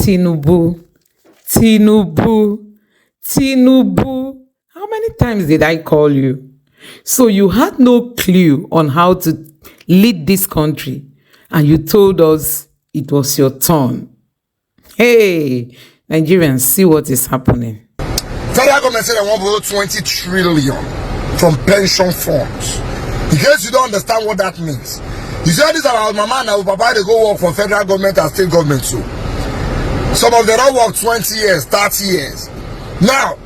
Tinubu, Tinubu, Tinubu. How many times did I call you? So you had no clue on how to lead this country, and you told us it was your turn. Hey, Nigerians, see what is happening. Federal government said they want to borrow 20 trillion from pension funds. In case you don't understand what that means, you said this about mama and our papa, they go work for federal government and state government too. Some of them don't work 20 years, 30 years. Now,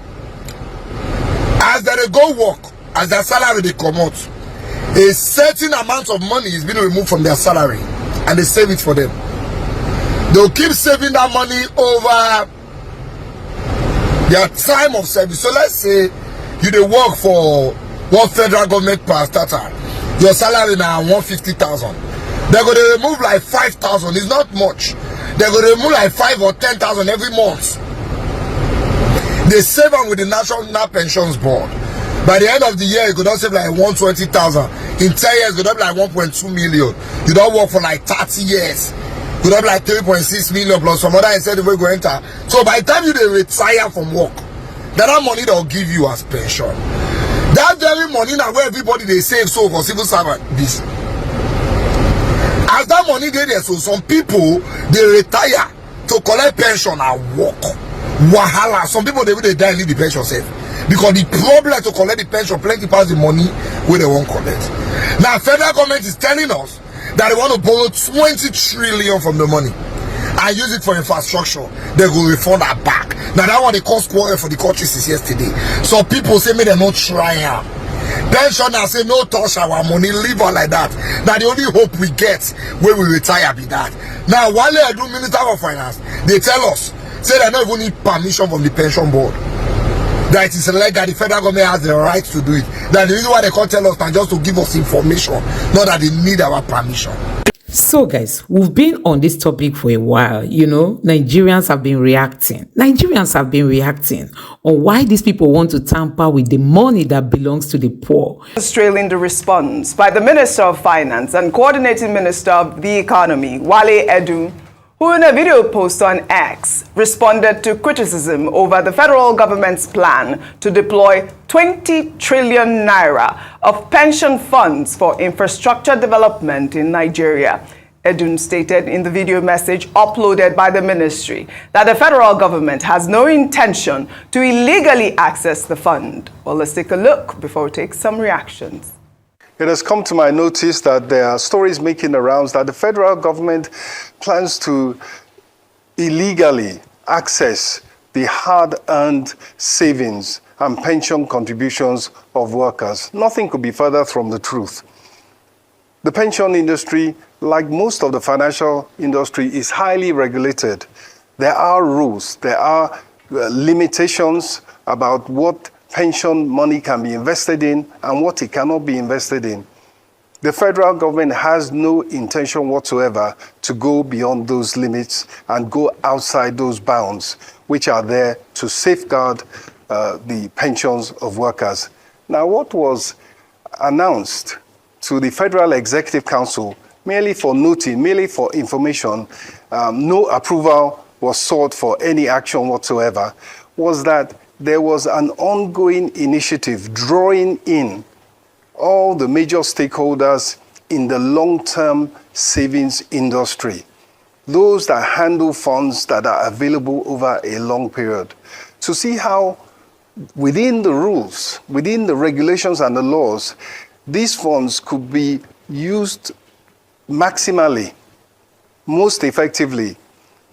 as they go work, as their salary they come out, a certain amount of money is being removed from their salary and they save it for them. They'll keep saving that money over their time of service. So let's say you dey work for one federal government per starter, your salary now 150,000. They're going to remove like 5,000. It's not much. They're going to remove like 5 or 10,000 every month. They save them with the National Pensions Board. By the end of the year, you could not save like 120,000. In 10 years, you could have like 1.2 million. You don't work for like 30 years. You could have like 3.6 million plus some other incentive we go enter. So by the time you retire from work, that money they'll give you as pension. That very money now where everybody they save so for civil servant this. As that money they there, so some people they retire to collect pension and work. Wahala. Some people they die and leave the pension safe. Because the problem to collect the pension plenty past the money where they won't collect. Now federal government is telling us that they want to borrow 20 trillion from the money and use it for infrastructure. They will refund that back. Now that one they cause quarrel for the country since yesterday. So people say me they not try am. Pensioners say no touch our money, leave her like that. Now the only hope we get when we retire be that. Now while they do Minister of Finance, they tell us say they don't even need permission from the pension board. That it is illegal, the federal government has the right to do it. That the reason why they can't tell us and just to give us information, not that they need our permission. So guys, we've been on this topic for a while, you know. Nigerians have been reacting on why these people want to tamper with the money that belongs to the poor. Trailing the response by the Minister of Finance and Coordinating Minister of the Economy, Wale Edun, who in a video post on X responded to criticism over the federal government's plan to deploy 20 trillion naira of pension funds for infrastructure development in Nigeria. Edun stated in the video message uploaded by the ministry that the federal government has no intention to illegally access the fund. Well, let's take a look before we take some reactions. It has come to my notice that there are stories making the rounds that the federal government plans to illegally access the hard-earned savings and pension contributions of workers. Nothing could be further from the truth. The pension industry, like most of the financial industry, is highly regulated. There are rules, there are limitations about what pension money can be invested in and what it cannot be invested in. The federal government has no intention whatsoever to go beyond those limits and go outside those bounds, which are there to safeguard the pensions of workers. Now, what was announced to the Federal Executive Council merely for noting, merely for information, no approval was sought for any action whatsoever, was that there was an ongoing initiative drawing in all the major stakeholders in the long-term savings industry, those that handle funds that are available over a long period, to see how within the rules, within the regulations and the laws, these funds could be used maximally, most effectively,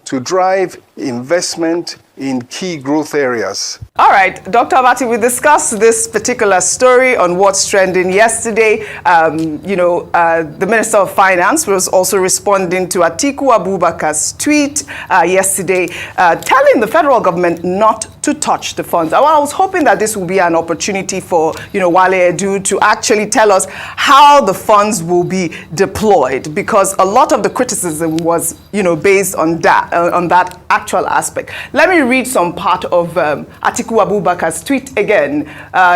to drive investment in key growth areas. All right, Dr. Abati, we discussed this particular story on what's trending yesterday. The Minister of Finance was also responding to Atiku Abubakar's tweet yesterday, telling the federal government not to touch the funds. I was hoping that this would be an opportunity for, Wale Edu to actually tell us how the funds will be deployed, because a lot of the criticism was, based on that actual aspect. Let me read some part of Atiku Abubakar's tweet again.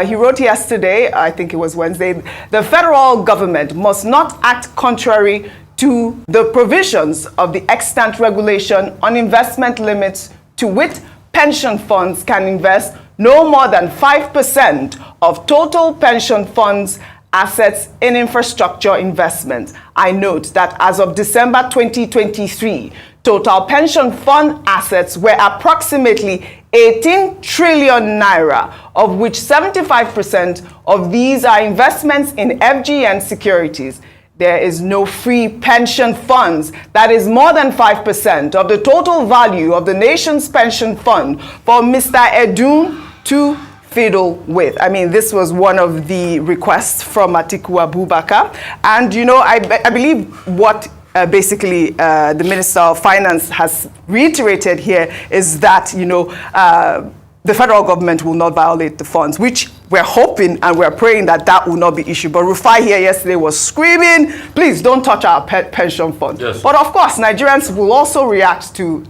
He wrote yesterday, I think it was Wednesday, the federal government must not act contrary to the provisions of the extant regulation on investment limits, to which pension funds can invest no more than 5% of total pension funds assets in infrastructure investments. I note that as of December 2023, total pension fund assets were approximately 18 trillion naira, of which 75% of these are investments in FGN securities. There is no free pension funds that is more than 5% of the total value of the nation's pension fund for Mr. Edun to fiddle with. I mean, this was one of the requests from Atiku Abubakar. And, you know, I believe what basically the Minister of Finance has reiterated here is that, you know, the federal government will not violate the funds, which we're hoping and we're praying that that will not be issued. But Rufai here yesterday was screaming, please don't touch our pension fund. Yes. But of course, Nigerians will also react to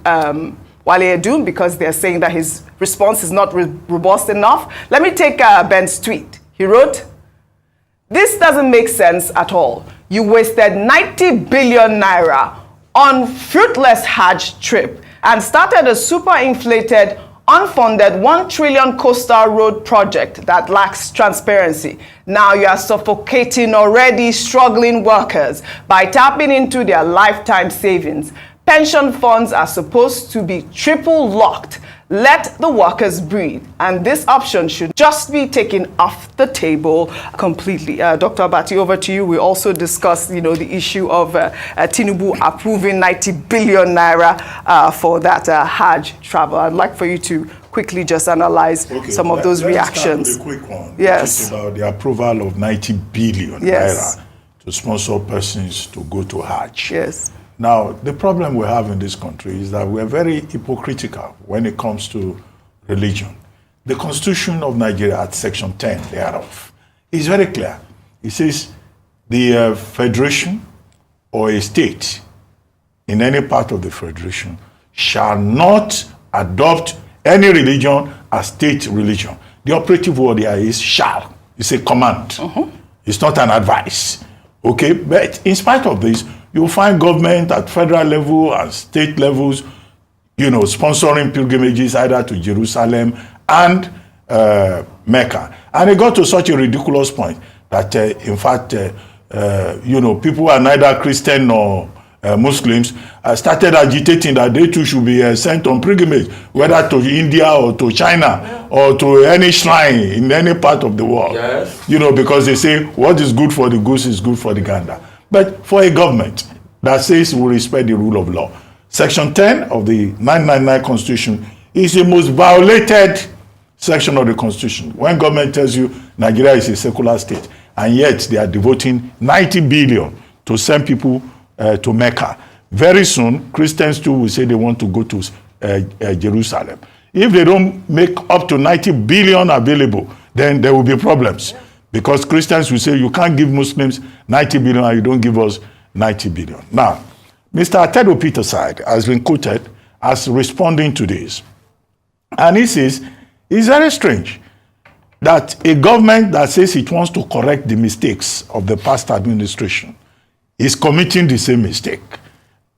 Wale Edun because they're saying that his response is not robust enough. Let me take Ben's tweet. He wrote, "This doesn't make sense at all. You wasted 90 billion naira on fruitless Hajj trip and started a super inflated, unfunded 1 trillion coastal road project that lacks transparency. Now you are suffocating already struggling workers by tapping into their lifetime savings. Pension funds are supposed to be triple locked. Let the workers breathe. And this option should just be taken off the table completely." Dr. Abati, over to you. We also discussed, you know, the issue of Tinubu approving 90 billion naira for that Hajj travel. I'd like for you to quickly just analyze some of those reactions. Let's start with a quick one. Yes. It's about the approval of 90 billion naira to sponsor persons to go to Hajj. Yes. Now, the problem we have in this country is that we're very hypocritical when it comes to religion. The Constitution of Nigeria at Section 10 thereof is very clear. It says the federation or a state in any part of the federation shall not adopt any religion as state religion. The operative word here is shall. It's a command. It's not an advice. Okay, but in spite of this, you'll find government at federal level and state levels, you know, sponsoring pilgrimages either to Jerusalem and Mecca. And it got to such a ridiculous point that, in fact, you know, people who are neither Christian nor Muslims started agitating that they too should be sent on pilgrimage, whether to India or to China or to any shrine in any part of the world. Yes. You know, because they say what is good for the goose is good for the gander. But for a government that says we respect the rule of law, Section 10 of the 1999 Constitution is the most violated section of the Constitution. When government tells you Nigeria is a secular state, and yet they are devoting 90 billion to send people to Mecca. Very soon, Christians too will say they want to go to Jerusalem. If they don't make up to 90 billion available, then there will be problems. Because Christians will say, you can't give Muslims 90 billion and you don't give us 90 billion. Now, Mr. Atedo Peterside has been quoted as responding to this. And he says, it's very strange that a government that says it wants to correct the mistakes of the past administration is committing the same mistake.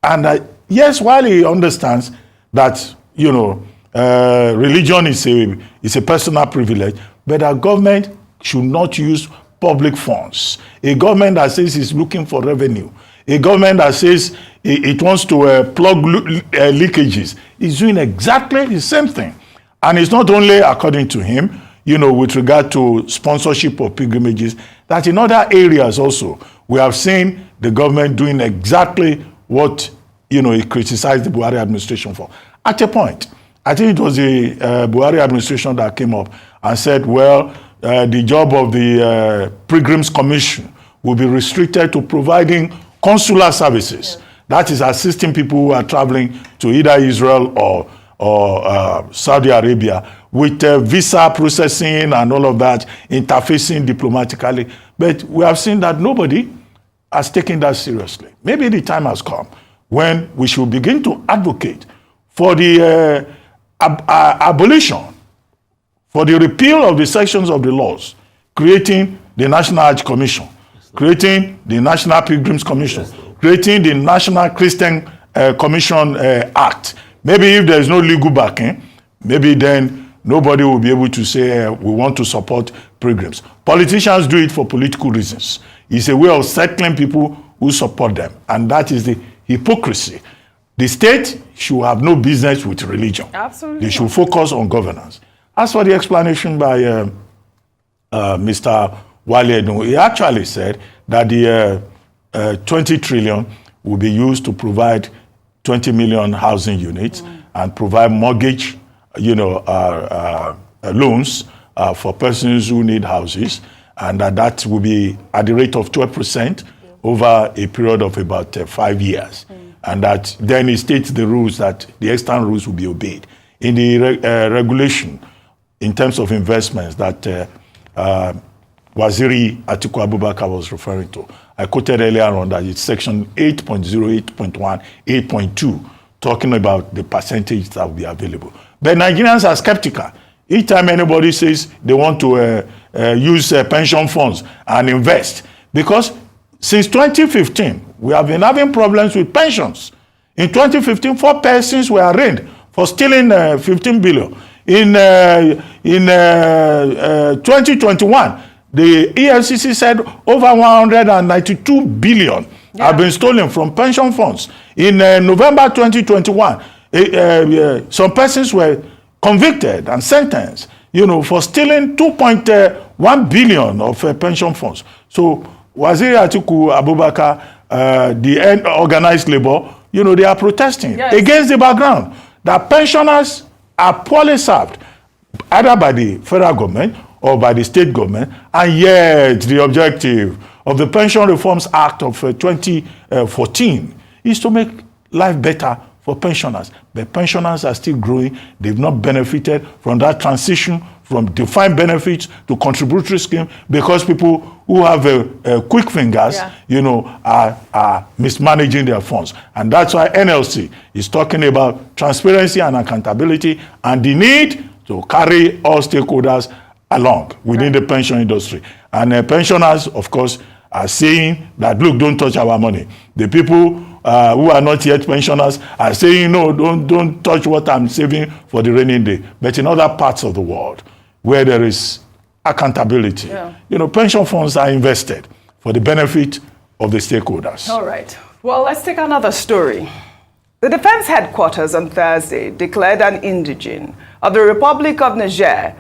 And yes, while he understands that, you know, religion is a personal privilege, but a government should not use public funds. A government that says it's looking for revenue, a government that says it wants to plug leakages, is doing exactly the same thing. And it's not only according to him, you know, with regard to sponsorship of pilgrimages, that in other areas also, we have seen the government doing exactly what, you know, he criticized the Buhari administration for. At a point, I think it was the Buhari administration that came up and said, well, the job of the Pilgrims Commission will be restricted to providing consular services. That is assisting people who are traveling to either Israel or Saudi Arabia with visa processing and all of that, interfacing diplomatically. But we have seen that nobody has taken that seriously. Maybe the time has come when we should begin to advocate for the abolition, for the repeal of the sections of the laws, creating the National Hajj Commission, creating the National Pilgrims Commission, creating the National Christian Commission Act. Maybe if there's no legal backing, maybe then nobody will be able to say we want to support pilgrims. Politicians do it for political reasons. It's a way of settling people who support them, and that is the hypocrisy. The state should have no business with religion. Absolutely. They should focus on governance. As for the explanation by Mr. Wale, he actually said that the 20 trillion will be used to provide 20 million housing units and provide mortgage, loans for persons who need houses, and that will be at the rate of 12% over a period of about 5 years. And that then it states the rules, that the extant rules will be obeyed. In the regulation, in terms of investments that Waziri Atiku Abubakar was referring to, I quoted earlier on that it's section 8.0, 8.1, 8.2, talking about the percentage that will be available. But Nigerians are skeptical. Each time anybody says they want to use pension funds and invest, because since 2015, we have been having problems with pensions. In 2015, 4 persons were arraigned for stealing 15 billion. In 2021, the EFCC said over 192 billion have been stolen from pension funds. In November 2021, some persons were convicted and sentenced, for stealing 2.1 billion of pension funds. So Waziri Atiku Abubakar, the organized labor, they are protesting against the background that pensioners are poorly served, either by the federal government or by the state government, and yet the objective of the Pension Reforms Act of 2014 is to make life better for pensioners. But pensioners are still growing. They've not benefited from that transition from defined benefits to contributory scheme, because people who have quick fingers, are mismanaging their funds. And that's why NLC is talking about transparency and accountability and the need to carry all stakeholders along within the pension industry. And pensioners, of course, are saying that, look, don't touch our money. The people who are not yet pensioners are saying, no, don't touch what I'm saving for the rainy day. But in other parts of the world, where there is accountability, pension funds are invested for the benefit of the stakeholders. All right. Well, let's take another story. The Defense Headquarters on Thursday declared an indigene of the Republic of Niger,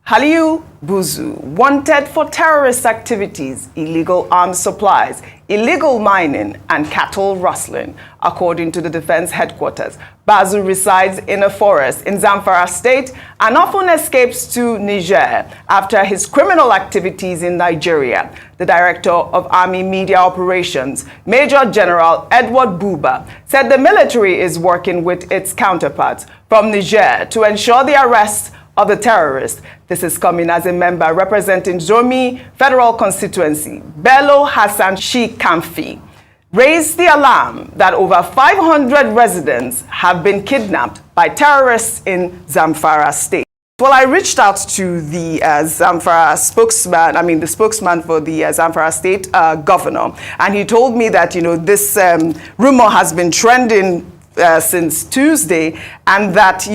Haliu Buzu, wanted for terrorist activities, illegal arms supplies, illegal mining, and cattle rustling. According to the Defense Headquarters, Bazu resides in a forest in Zamfara State and often escapes to Niger after his criminal activities in Nigeria. The Director of Army Media Operations, Major General Edward Buba, said the military is working with its counterparts from Niger to ensure the arrest of the terrorist. This is coming as a member representing Zomi Federal Constituency, Bello Hassan Shikamfi, raised the alarm that over 500 residents have been kidnapped by terrorists in Zamfara State. Well, I reached out to the Zamfara spokesman, the spokesman for the Zamfara State governor, and he told me that, this rumor has been trending since Tuesday, and that,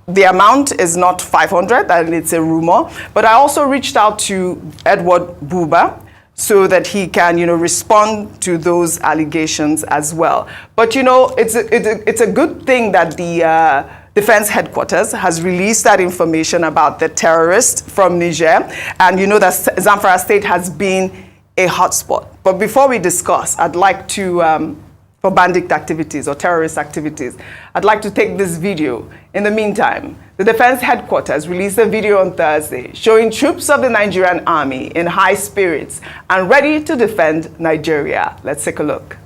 the amount is not 500, and it's a rumor. But I also reached out to Edward Buba so that he can, respond to those allegations as well. But, it's a good thing that the Defense Headquarters has released that information about the terrorist from Niger. And that Zamfara State has been a hotspot. But before we discuss, I'd like to for bandit activities or terrorist activities, I'd like to take this video. In the meantime, the Defense Headquarters released a video on Thursday showing troops of the Nigerian Army in high spirits and ready to defend Nigeria. Let's take a look.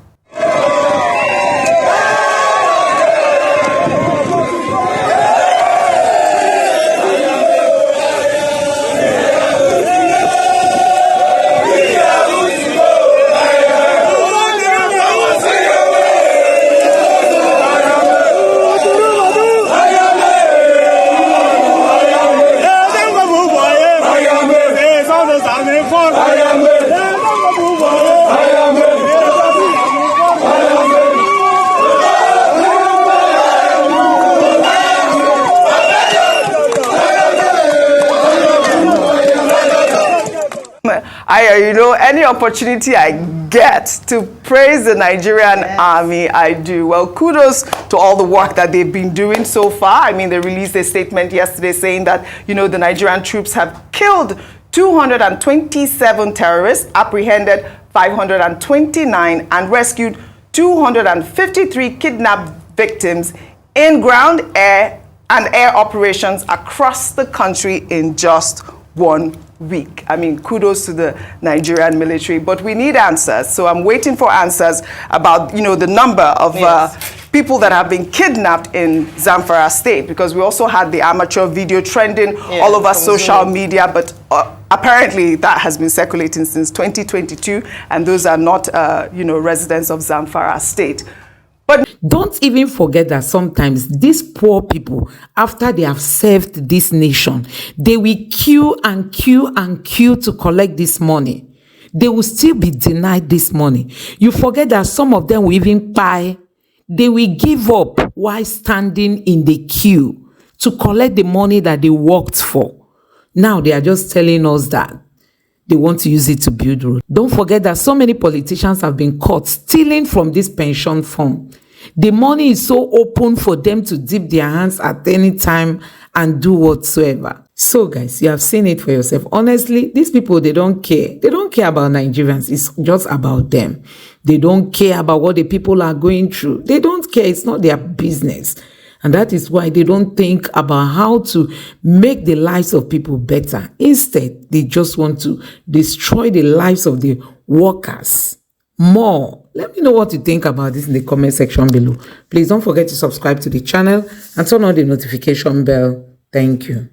Any opportunity I get to praise the Nigerian army, I do. Well, kudos to all the work that they've been doing so far. I mean, they released a statement yesterday saying that, the Nigerian troops have killed 227 terrorists, apprehended 529, and rescued 253 kidnapped victims in ground, air, and air operations across the country in just 1 week. I mean, kudos to the Nigerian military, but we need answers. So I'm waiting for answers about, the number of people that have been kidnapped in Zamfara State, because we also had the amateur video trending all over social media, but apparently that has been circulating since 2022, and those are not, residents of Zamfara State. But don't even forget that sometimes these poor people, after they have served this nation, they will queue and queue and queue to collect this money. They will still be denied this money. You forget that some of them will even buy. They will give up while standing in the queue to collect the money that they worked for. Now they are just telling us that they want to use it to build roads. Don't forget that so many politicians have been caught stealing from this pension fund. The money is so open for them to dip their hands at any time and do whatsoever. So guys, you have seen it for yourself. Honestly, these people, they don't care. They don't care about Nigerians. It's just about them. They don't care about what the people are going through. They don't care. It's not their business. And that is why they don't think about how to make the lives of people better. Instead, they just want to destroy the lives of the workers more. Let me know what you think about this in the comment section below. Please don't forget to subscribe to the channel and turn on the notification bell. Thank you.